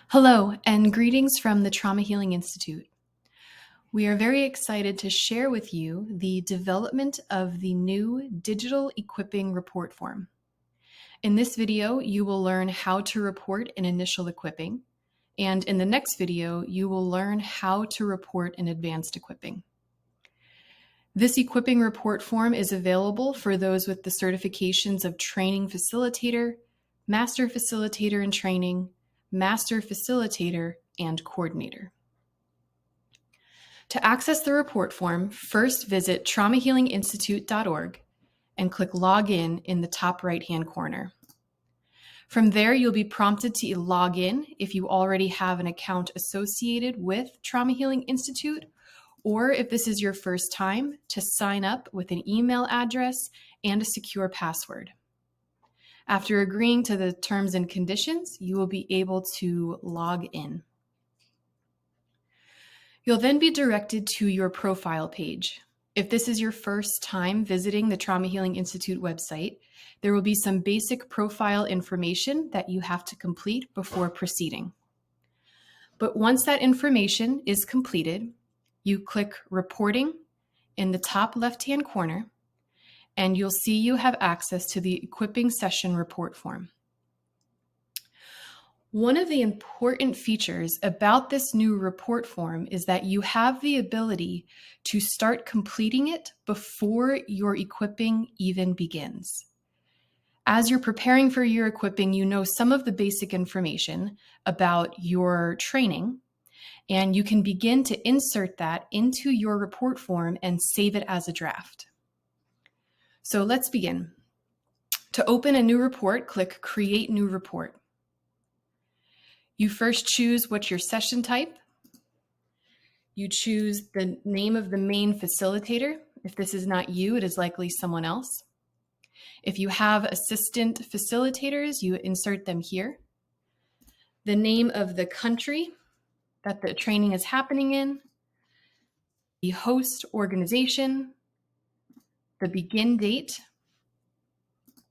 Hello, and greetings from the Trauma Healing Institute. We are very excited to share with you the development of the new digital equipping report form. In this video, you will learn how to report an initial equipping, and in the next video, you will learn how to report an advanced equipping. This equipping report form is available for those with the certifications of Training Facilitator, Master Facilitator in Training, Master Facilitator, and Coordinator. To access the report form, first visit traumahealinginstitute.org and click Login in the top right-hand corner. From there, you'll be prompted to log in if you already have an account associated with Trauma Healing Institute, or if this is your first time, to sign up with an email address and a secure password. After agreeing to the terms and conditions, you will be able to log in. You'll then be directed to your profile page. If this is your first time visiting the Trauma Healing Institute website, there will be some basic profile information that you have to complete before proceeding. But once that information is completed, you click Reporting in the top left-hand corner, and you'll see you have access to the Equipping Session Report form. One of the important features about this new report form is that you have the ability to start completing it before your equipping even begins. As you're preparing for your equipping, you know some of the basic information about your training, and you can begin to insert that into your report form and save it as a draft. So let's begin. To open a new report, click Create New Report. You first choose what's your session type. You choose the name of the main facilitator. If this is not you, it is likely someone else. If you have assistant facilitators, you insert them here. The name of the country that the training is happening in, the host organization, the begin date,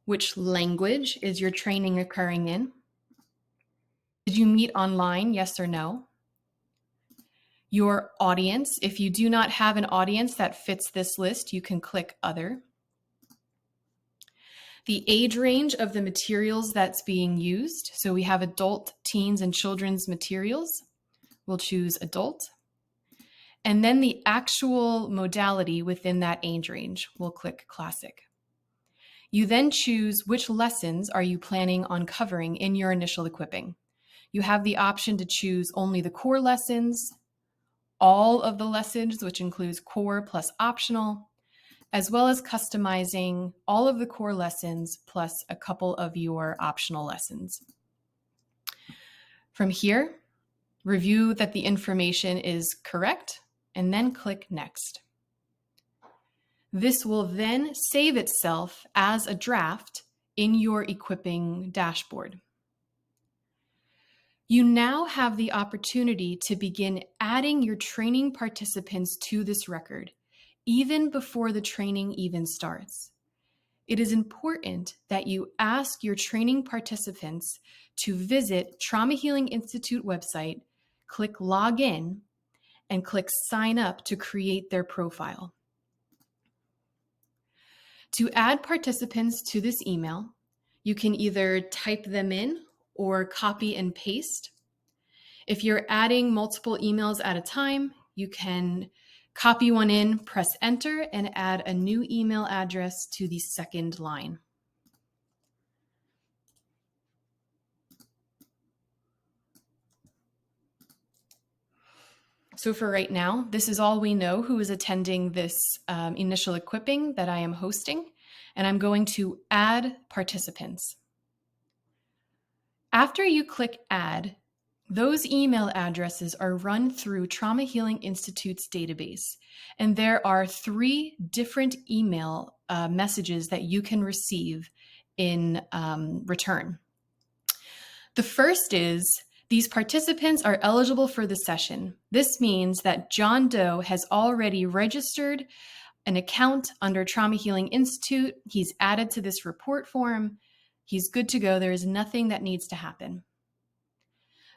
which language is your training occurring in. Did you meet online, yes or no? Your audience. If you do not have an audience that fits this list, you can click Other. The age range of the materials that's being used. So we have adult, teens, and children's materials. We'll choose adult. And then the actual modality within that age range. We'll click Classic. You then choose which lessons are you planning on covering in your initial equipping. You have the option to choose only the core lessons, all of the lessons, which includes core plus optional, as well as customizing all of the core lessons plus a couple of your optional lessons. From here, review that the information is correct, and then click Next. This will then save itself as a draft in your equipping dashboard. You now have the opportunity to begin adding your training participants to this record, even before the training even starts. It is important that you ask your training participants to visit Trauma Healing Institute website, click Login, and click Sign Up to create their profile. To add participants to this email, you can either type them in or copy and paste. If you're adding multiple emails at a time, you can copy one in, press Enter, and add a new email address to the second line. So for right now, this is all we know who is attending this initial equipping that I am hosting, and I'm going to add participants. After you click Add, those email addresses are run through Trauma Healing Institute's database, and there are 3 different email messages that you can receive in return. The first is, these participants are eligible for the session. This means that John Doe has already registered an account under Trauma Healing Institute. He's added to this report form. He's good to go. There is nothing that needs to happen.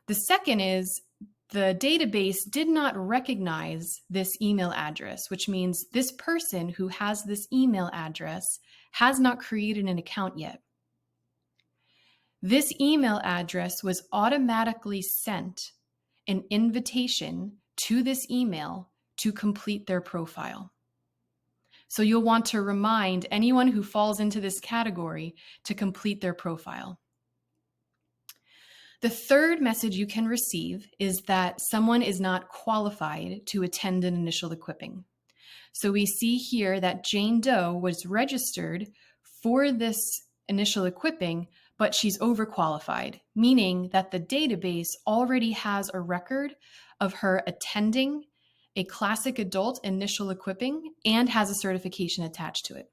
The second is the database did not recognize this email address, which means this person who has this email address has not created an account yet. This email address was automatically sent an invitation to this email to complete their profile. So you'll want to remind anyone who falls into this category to complete their profile. The third message you can receive is that someone is not qualified to attend an initial equipping. So we see here that Jane Doe was registered for this initial equipping, but she's overqualified, meaning that the database already has a record of her attending a classic adult initial equipping and has a certification attached to it.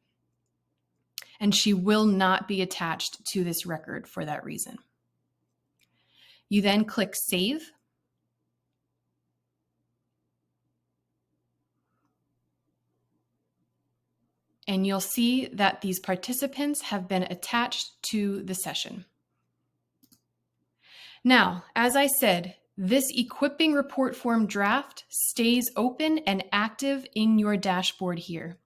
And she will not be attached to this record for that reason. You then click Save. And you'll see that these participants have been attached to the session. Now, as I said, this equipping report form draft stays open and active in your dashboard here.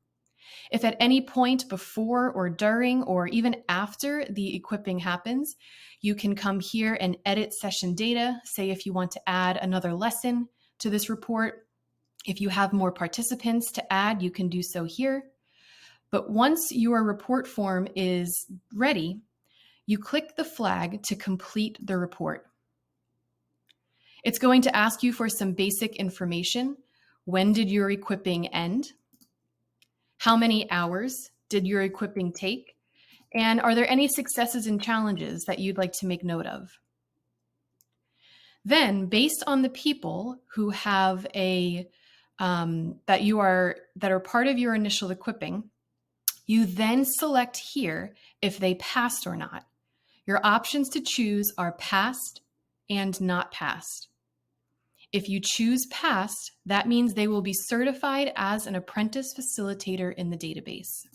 If at any point before or during or even after the equipping happens, you can come here and edit session data. Say if you want to add another lesson to this report. If you have more participants to add, you can do so here. But once your report form is ready, you click the flag to complete the report. It's going to ask you for some basic information. When did your equipping end? How many hours did your equipping take? And are there any successes and challenges that you'd like to make note of? Then, based on the people who have that are part of your initial equipping, you then select here if they passed or not. Your options to choose are passed and not passed. If you choose passed, that means they will be certified as an apprentice facilitator in the database.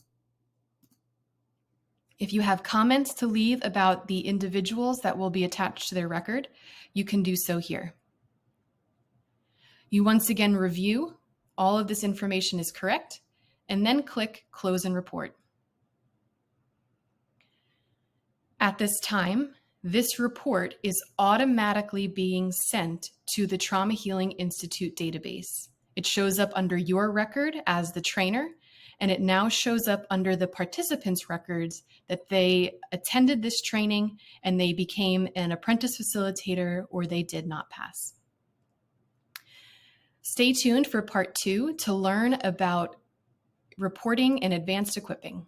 If you have comments to leave about the individuals that will be attached to their record, you can do so here. You once again review all of this information is correct, and then click Close and Report. At this time, this report is automatically being sent to the Trauma Healing Institute database. It shows up under your record as the trainer, and it now shows up under the participants' records that they attended this training and they became an apprentice facilitator or they did not pass. Stay tuned for part 2 to learn about reporting and advanced equipping.